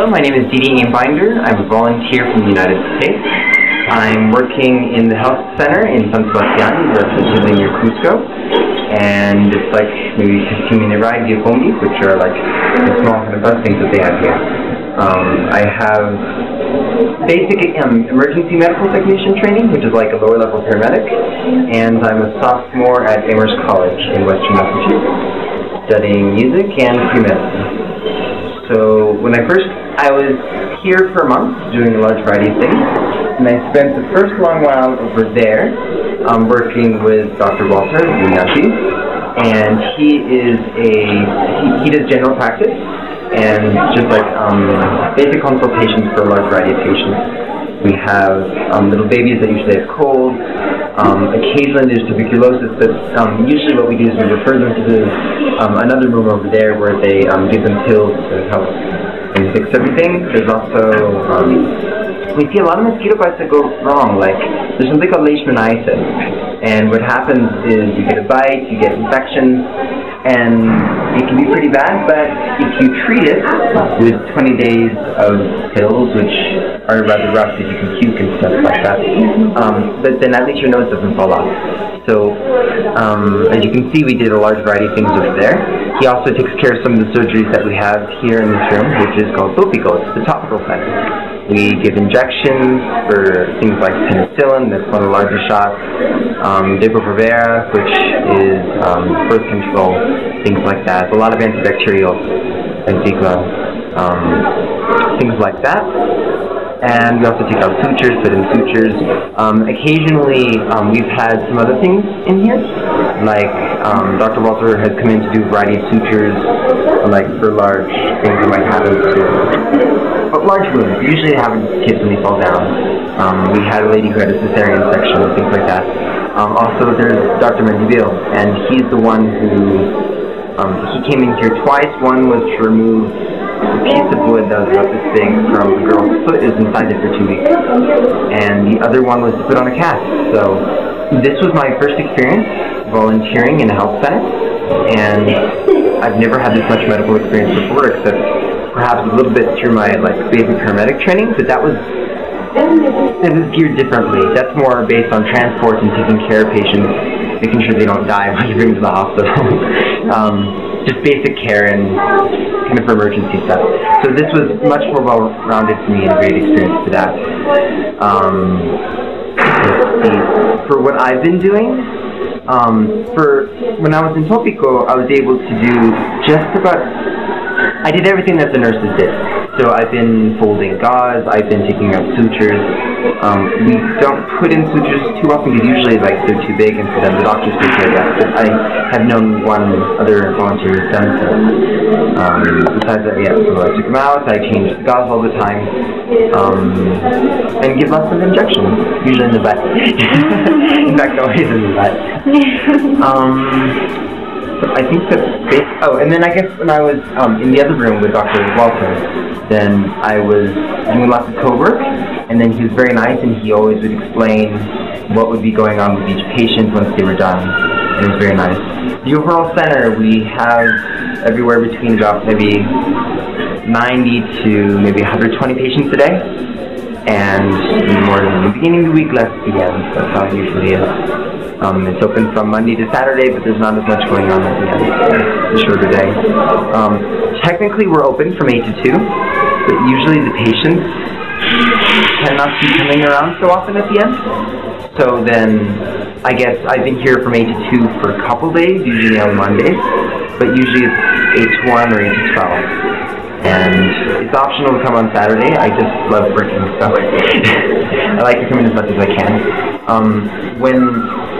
Hello, my name is Didi Binder. I'm a volunteer from the United States. I'm working in the health center in San Sebastián, relatively near Cusco, and it's like maybe 15-minute ride via combis, which are like the small kind of bus things that they have here. I have basic emergency medical technician training, which is like a lower-level paramedic, and I'm a sophomore at Amherst College in Western Massachusetts, studying music and pre-medicine. So when I was here for a month doing a large variety of things, and I spent the first long while over there working with Dr. VolSol, and he does general practice and just like basic consultations for a large variety of patients. We have little babies that usually have colds. Occasionally there's tuberculosis, but usually what we do is we refer them to another room over there where they give them pills to help and fix everything. There's also, we see a lot of mosquito bites that go wrong. Like, there's something called leishmaniasis, and what happens is you get a bite, you get infections, and it can be pretty bad, but if you treat it with 20 days of pills, which are rather rough because you can puke and stuff like that, but then at least your nose doesn't fall off. So, as you can see, we did a large variety of things over there. He also takes care of some of the surgeries that we have here in this room, which is called topical. It's the topical side. We give injections for things like penicillin, that's one of the larger shots, Depo-Provera, which is birth control, things like that. A lot of antibacterial, things like that. And we also take out sutures, put in sutures. Occasionally, we've had some other things in here, like Dr. VolSol has come in to do a variety of sutures, like for large things that might happen to, but large wounds. Usually happen to kids when they fall down. We had a lady who had a cesarean section, things like that. Also, there's Dr. Mendivil, and he's the one who, he came in here twice. One was to remove a piece of wood that was about this big from a girl's foot, is inside it for 2 weeks, and the other one was to put on a cast. So this was my first experience volunteering in a health center, and I've never had this much medical experience before, except perhaps a little bit through my basic paramedic training, but it was geared differently. That's more based on transport and taking care of patients, making sure they don't die when you bring them to the hospital. Just basic care and kind of emergency stuff. So this was much more well-rounded for me and a great experience for that. Let's see. For what I've been doing, for when I was in Topico, I was able to do just about, I did everything that the nurses did. So I've been folding gauze, I've been taking out sutures. We don't put in sutures too often because usually they're too big, and for them the doctors take care of that. But I have known one other volunteer who's done so. Besides that, yeah, so I took them out, I changed the gauze all the time, and give lots of injections, usually in the butt. In fact, always in the butt. I think that's basic. Oh, and then I guess when I was in the other room with Dr. VolSol, then I was doing lots of co-work, and then he was very nice, and he always would explain what would be going on with each patient once they were done, and it was very nice. The overall center, we have everywhere between about maybe 90 to maybe 120 patients a day, and more in the beginning of the week, less at the end. That's how it usually is. It's open from Monday to Saturday, but there's not as much going on at the end. It's a shorter day. Technically, we're open from 8 to 2, but usually the patients tend not to be coming around so often at the end. So then, I guess I've been here from 8 to 2 for a couple days, usually on Mondays, but usually it's 8 to 1 or 8 to 12. And it's optional to come on Saturday. I just love working, so I like to come in as much as I can.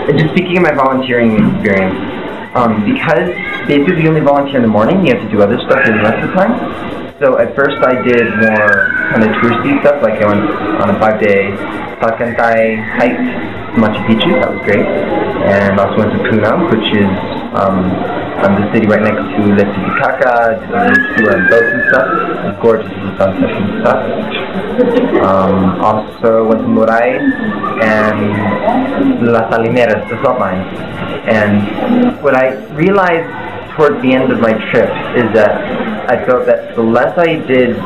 Just speaking of my volunteering experience, because basically you only volunteer in the morning, you have to do other stuff in the rest of the time. So at first I did more kind of touristy stuff, like I went on a 5-day Salcantay hike to Machu Picchu. That was great. And also went to Puno, which is the city right next to La Titicaca, did on boats and stuff. It's gorgeous with the sunset and stuff. Also went to Moray and Las Salineras, the salt mines. And what I realized towards the end of my trip is that I felt that the less I did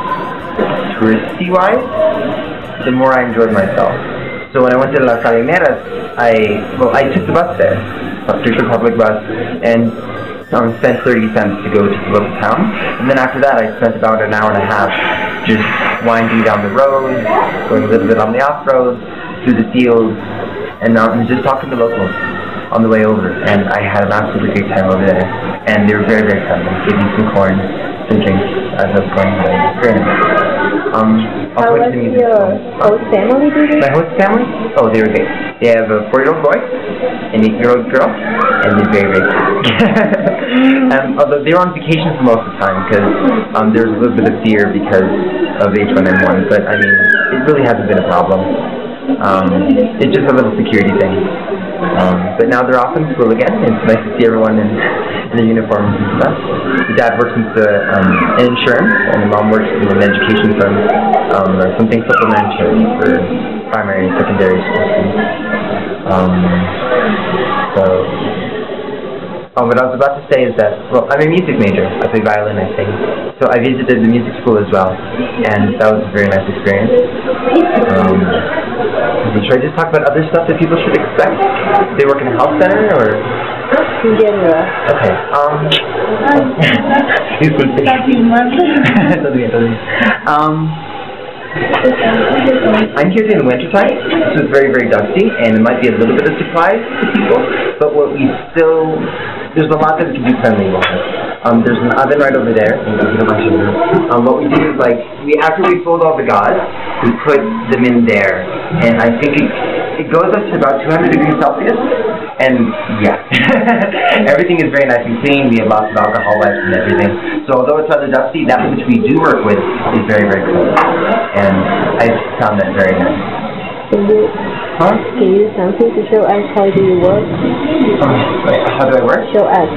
touristy-wise, the more I enjoyed myself. So when I went to Las Salineras, I took the bus there, Turkish Republic bus, and spent 30 cents to go to the local town. And then after that, I spent about an hour and a half just winding down the road, going a little bit on the off-road, through the fields, and just talking to locals on the way over. And I had an absolutely great time over there. And they were very, very friendly. Gave me some corn, some drinks as I was going away. Very nice. How was your host family doing? My host family? Oh, they were great. They have a 4-year-old boy, an 8-year-old girl, and they're very, very cute. Although they were on vacation for most of the time because there was a little bit of fear because of H1N1, but I mean, it really hasn't been a problem. It's just a little security thing. But now they're off in school again, and it's nice to see everyone in their uniforms and stuff. The dad works in insurance, and the mom works in an education firm, something supplementary for primary and secondary school students. What I was about to say is that, well, I'm a music major. I play violin, I sing. So I visited the music school as well, and that was a very nice experience. Should I just talk about other stuff that people should expect? Do they work in a health center, or? In general. Okay. I'm here during the winter time, so it's very, very dusty, and it might be a little bit of surprise to people, but there's a lot that we can do cleanly with it. There's an oven right over there, what we do is, after we fold all the gauze, we put them in there, and I think it goes up to about 200 degrees Celsius, and yeah, everything is very nice and clean. We have lots of alcohol wipes and everything. So although it's rather dusty, that which we do work with is very, very clean, and I found that very nice. Can you use something to show us how do you work? How do I work? Show us.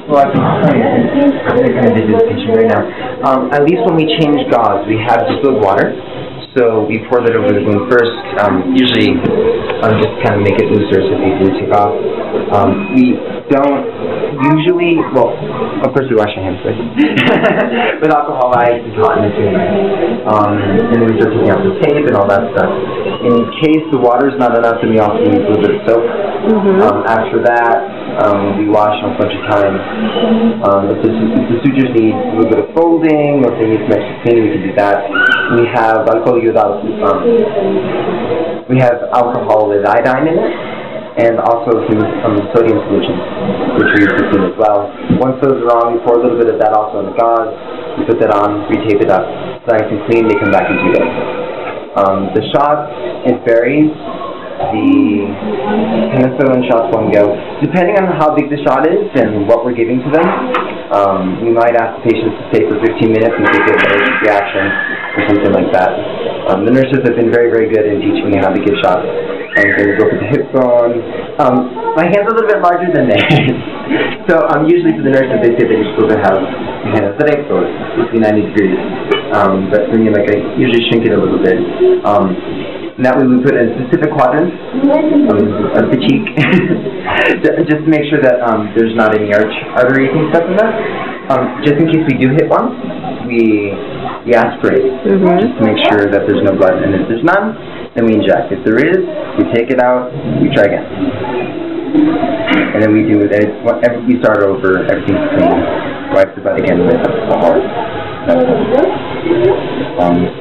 Well, I can tell you, I'm going to visit this picture right now. At least when we change gauze, we have distilled water. So we pour that over the wound first. Usually, just kind of make it looser so people take off. We don't usually, well, of course we wash our hands first with alcohol, ice, and cotton, and then we start taking out the tape and all that stuff. In case the water is not enough, then we also use a little bit of soap. After that, we wash a bunch of times. If the sutures need a little bit of folding, or if they need some extra cleaning, we can do that. We have alcohol with iodine in it, and also some sodium solutions, which we use to clean as well. Once those are on, we pour a little bit of that also in the gauze, we put that on, we tape it up, so nice and clean, they come back in 2 days. The shots, it varies. The penicillin shots won't go. Depending on how big the shot is and what we're giving to them, we might ask the patients to stay for 15 minutes and see if they have an allergic reaction or something like that. The nurses have been very, very good in teaching me how to give shots. So we go for the hip bone. My hand's a little bit larger than theirs. So usually for the nurses, they say that you're supposed to have your hand aesthetic, so it's 90 degrees. But for me, I usually shrink it a little bit. And that way we put in specific quadrants of the cheek, just to make sure that there's not any arteries and stuff in that. Just in case we do hit one, we aspirate, just to make sure that there's no blood. And if there's none, then we inject. If there is, we take it out, we try again. And then we do it, we start over, everything's clean, wipe the butt again with alcohol.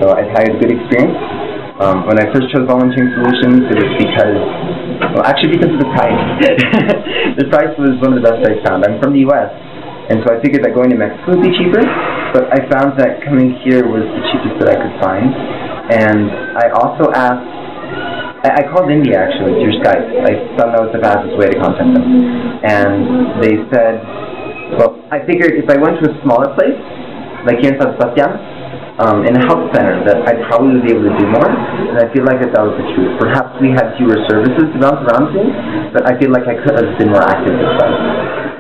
So I've had a good experience. When I first chose volunteering solutions, it was because of the price. The price was one of the best I found. I'm from the U.S., and so I figured that going to Mexico would be cheaper, but I found that coming here was the cheapest that I could find. And I also asked, I called India actually through Skype. I thought that was the fastest way to contact them. And they said, well, I figured if I went to a smaller place, like here in San Sebastian, in a health center, that I'd probably be able to do more, and I feel like that was the truth. Perhaps we had fewer services to bounce around to, but I feel like I could have been more active this time.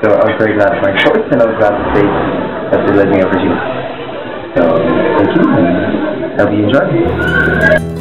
So I was very glad of my choice, and I was glad to say that they led me over to you. So, thank you, and I hope you enjoy.